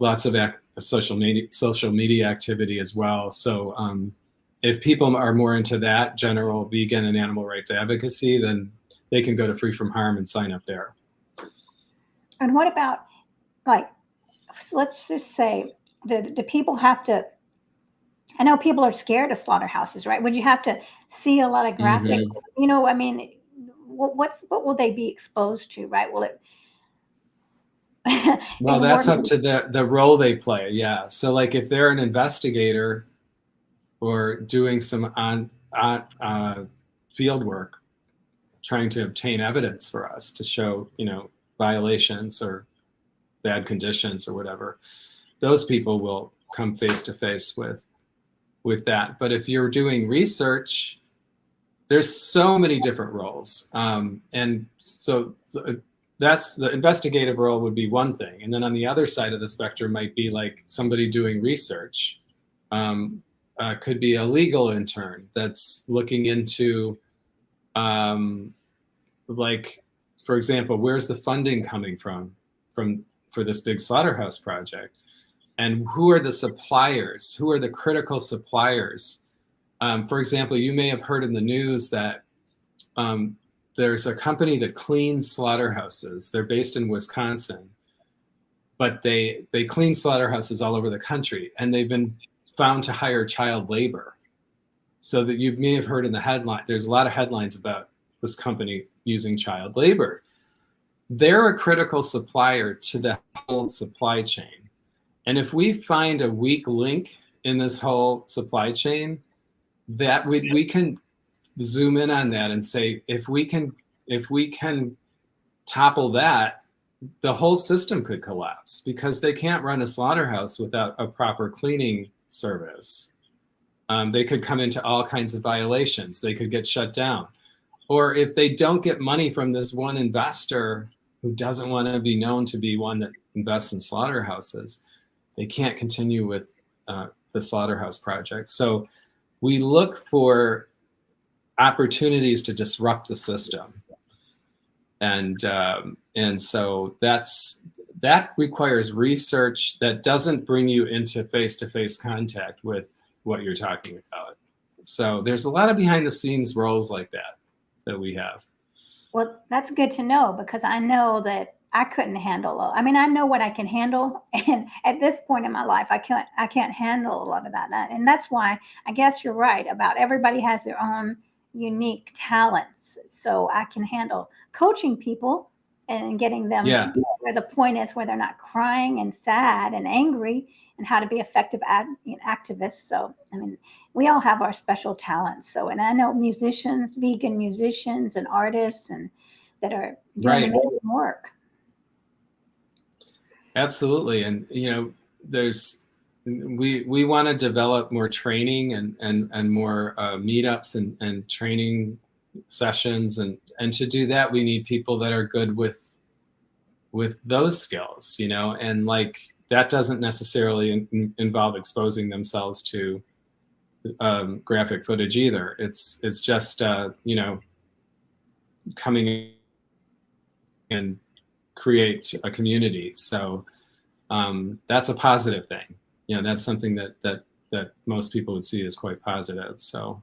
lots of social media activity as well. So if people are more into that general vegan and animal rights advocacy, then they can go to Free From Harm and sign up there. And what about, let's just say, do people have to, I know people are scared of slaughterhouses, right? Would you have to see a lot of graphic, what will they be exposed to, right? Will it? Well, that's up to the role they play. Yeah. So like if they're an investigator or doing some on field work, trying to obtain evidence for us to show, violations or bad conditions or whatever, those people will come face to face with that. But if you're doing research, there's so many different roles. And so that's the investigative role would be one thing. And then on the other side of the spectrum might be like somebody doing research. Could be a legal intern that's looking into, for example, where's the funding coming from for this big slaughterhouse project? And who are the suppliers? Who are the critical suppliers? For example, you may have heard in the news that there's a company that cleans slaughterhouses. They're based in Wisconsin, but they clean slaughterhouses all over the country, and they've been found to hire child labor. So that you may have heard in the headline, there's a lot of headlines about this company, using child labor. They're a critical supplier to the whole supply chain. And if we find a weak link in this whole supply chain, that we can zoom in on that and say, if we can topple that, the whole system could collapse, because they can't run a slaughterhouse without a proper cleaning service. They could come into all kinds of violations. They could get shut down. Or if they don't get money from this one investor who doesn't want to be known to be one that invests in slaughterhouses, they can't continue with the slaughterhouse project. So we look for opportunities to disrupt the system. And so that requires research that doesn't bring you into face-to-face contact with what you're talking about. So there's a lot of behind-the-scenes roles like that we have. Well, that's good to know, because I know that I couldn't handle it. I mean, I know what I can handle, and at this point in my life, I can't handle a lot of that. And that's why I guess you're right about everybody has their own unique talents. So I can handle coaching people and getting them where the point is, where they're not crying and sad and angry, and how to be effective activists. So, I mean, we all have our special talents. So, and I know musicians, vegan musicians and artists, and that are doing amazing work. Absolutely. And, we want to develop more training and more meetups and training sessions. And to do that, we need people that are good with those skills, and like, that doesn't necessarily involve exposing themselves to graphic footage either. It's just, coming and create a community. So that's a positive thing. That's something that most people would see as quite positive. So.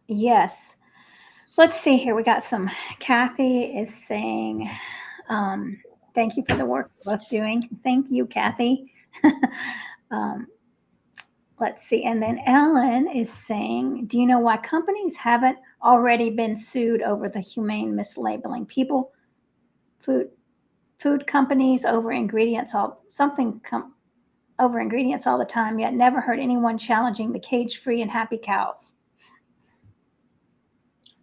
Yes. Let's see here. We got some, Kathy is saying, thank you for the work we're both doing. Thank you, Kathy. Let's see. And then Ellen is saying, do you know why companies haven't already been sued over the humane mislabeling? People, food companies over ingredients all the time, yet never heard anyone challenging the cage-free and happy cows.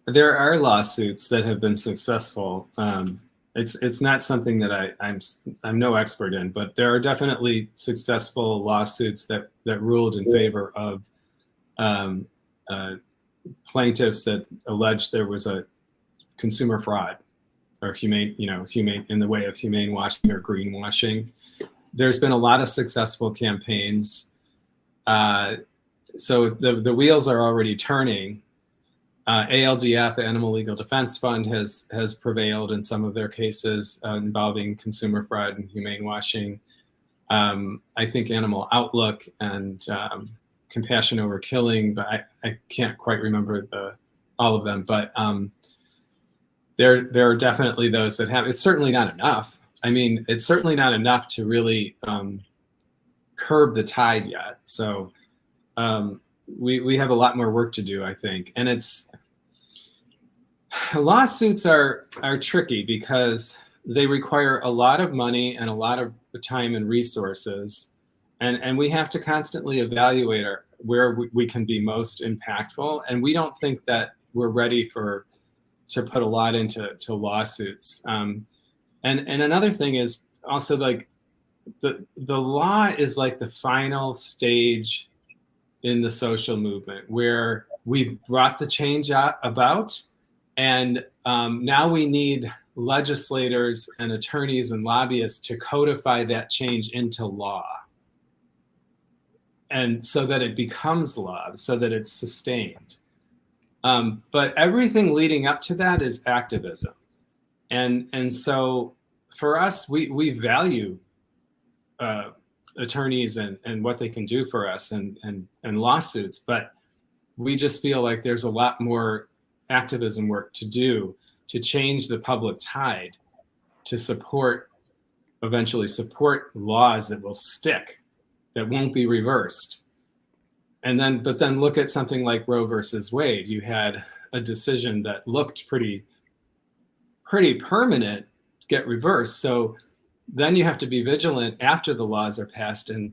There are lawsuits that have been successful. It's not something that I'm no expert in, but there are definitely successful lawsuits that ruled in favor of plaintiffs that alleged there was a consumer fraud or humane in the way of humane washing or greenwashing. There's been a lot of successful campaigns. So the wheels are already turning. ALDF, the Animal Legal Defense Fund, has prevailed in some of their cases involving consumer fraud and humane washing. I think Animal Outlook and Compassion Over Killing, but I can't quite remember all of them. But there are definitely those that have. It's certainly not enough. I mean, it's certainly not enough to really curb the tide yet. So we have a lot more work to do, I think. And lawsuits are tricky because they require a lot of money and a lot of time and resources. And we have to constantly evaluate where we can be most impactful. And we don't think that we're ready to put a lot into lawsuits. And another thing is also, like, the law is like the final stage in the social movement where we brought the change about, and now we need legislators and attorneys and lobbyists to codify that change into law, and so that it becomes law, so that it's sustained. But everything leading up to that is activism, and so for us, we value attorneys and what they can do for us and lawsuits, but we just feel like there's a lot more activism work to do to change the public tide, to eventually support laws that will stick, that won't be reversed. But then look at something like Roe versus Wade. You had a decision that looked pretty permanent get reversed. So then you have to be vigilant after the laws are passed and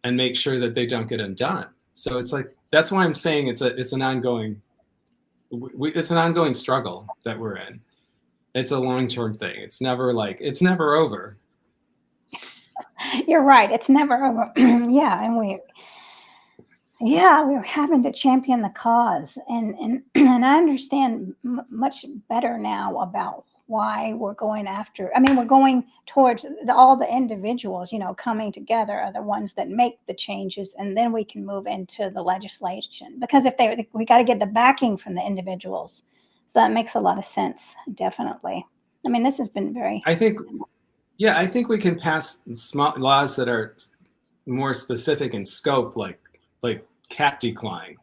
make sure that they don't get undone. So it's like, that's why I'm saying it's an ongoing struggle that we're in. It's a long-term thing. It's never over. You're right. It's never over. Yeah. And we're having to champion the cause. And I understand much better now about why we're going after. I mean, we're going towards all the individuals, coming together are the ones that make the changes, and then we can move into the legislation. Because we got to get the backing from the individuals. So that makes a lot of sense, definitely. I mean, this has been very. I think we can pass small laws that are more specific in scope, like cat declawing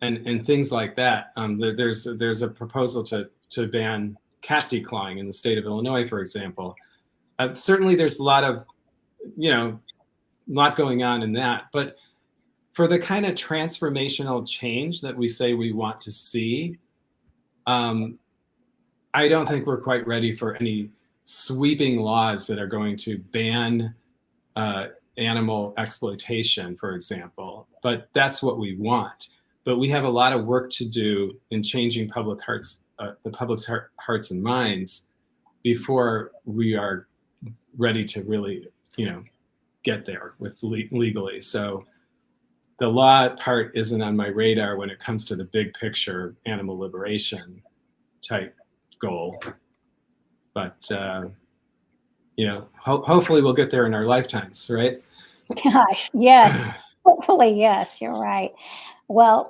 and things like that. There's a proposal to ban cat declawing in the state of Illinois, for example. Certainly there's a lot going on in that, but for the kind of transformational change that we say we want to see, I don't think we're quite ready for any sweeping laws that are going to ban animal exploitation, for example. But that's what we want. But we have a lot of work to do in changing the public's hearts and minds before we are ready to really, get there with legally. So the law part isn't on my radar when it comes to the big picture animal liberation type goal. But hopefully we'll get there in our lifetimes, right? Gosh, yes. Hopefully, yes, you're right. Well,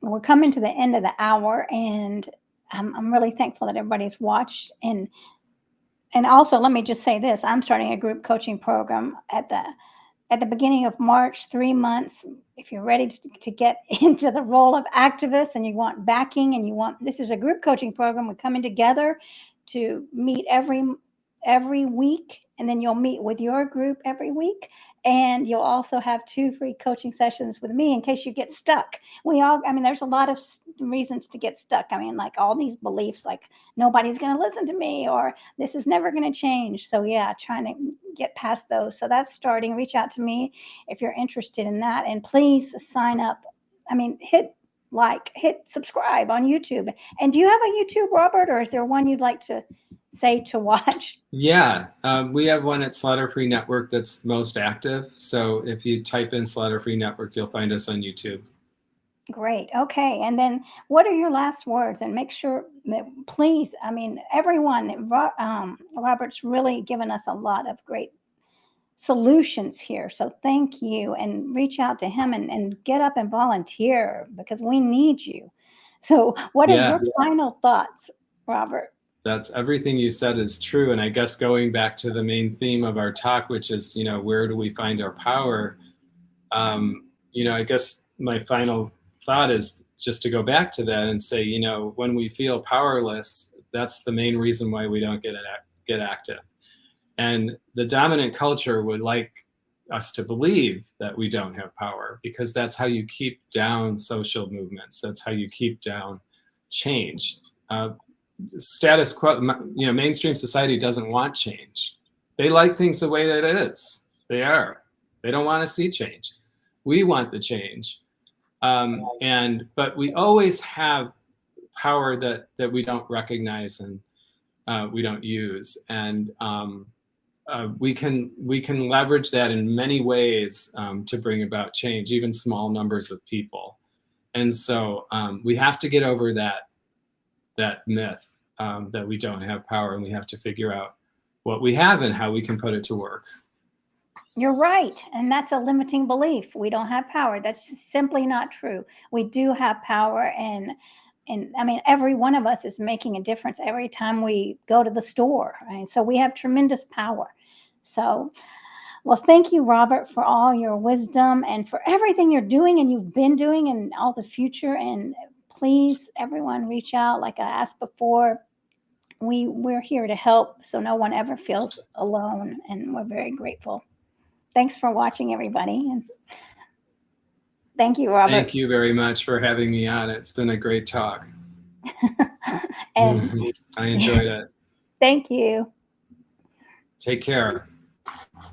we're coming to the end of the hour, and I'm really thankful that everybody's watched. And also, let me just say this: I'm starting a group coaching program at the beginning of March, 3 months. If you're ready to get into the role of activist and you want backing and this is a group coaching program. We're coming together to meet every week, and then you'll meet with your group every week, and you'll also have 2 free coaching sessions with me in case you get stuck. There's a lot of reasons to get stuck. Like all these beliefs, like nobody's going to listen to me, or this is never going to change. So yeah, trying to get past those. So that's starting. Reach out to me if you're interested in that, and please sign up. Hit subscribe on YouTube. And do you have a YouTube, Robert, or is there one you'd like to say to watch? Yeah, we have one at Slaughter Free Network that's most active. So if you type in Slaughter Free Network, you'll find us on YouTube. Great. Okay. And then what are your last words? And make sure that please, everyone, Robert's really given us a lot of great solutions here. So thank you, and reach out to him and get up and volunteer because we need you. So what are your final thoughts, Robert? That's everything you said is true. And I guess going back to the main theme of our talk, which is, where do we find our power? I guess my final thought is just to go back to that and say, when we feel powerless, that's the main reason why we don't get active. And the dominant culture would like us to believe that we don't have power, because that's how you keep down social movements. That's how you keep down change. Status quo, mainstream society doesn't want change. They like things the way that it is. They don't want to see change. We want the change. But we always have power that we don't recognize and we don't use. And we can leverage that in many ways to bring about change, even small numbers of people. And so we have to get over that myth that we don't have power, and we have to figure out what we have and how we can put it to work. You're right. And that's a limiting belief. We don't have power. That's simply not true. We do have power. And every one of us is making a difference every time we go to the store. Right? So we have tremendous power. So, well, thank you, Robert, for all your wisdom and for everything you're doing and you've been doing and all the future. And please, everyone, reach out. Like I asked before, we're here to help so no one ever feels alone. And we're very grateful. Thanks for watching, everybody. And thank you, Robert. Thank you very much for having me on. It's been a great talk. And I enjoyed it. thank you. Take care.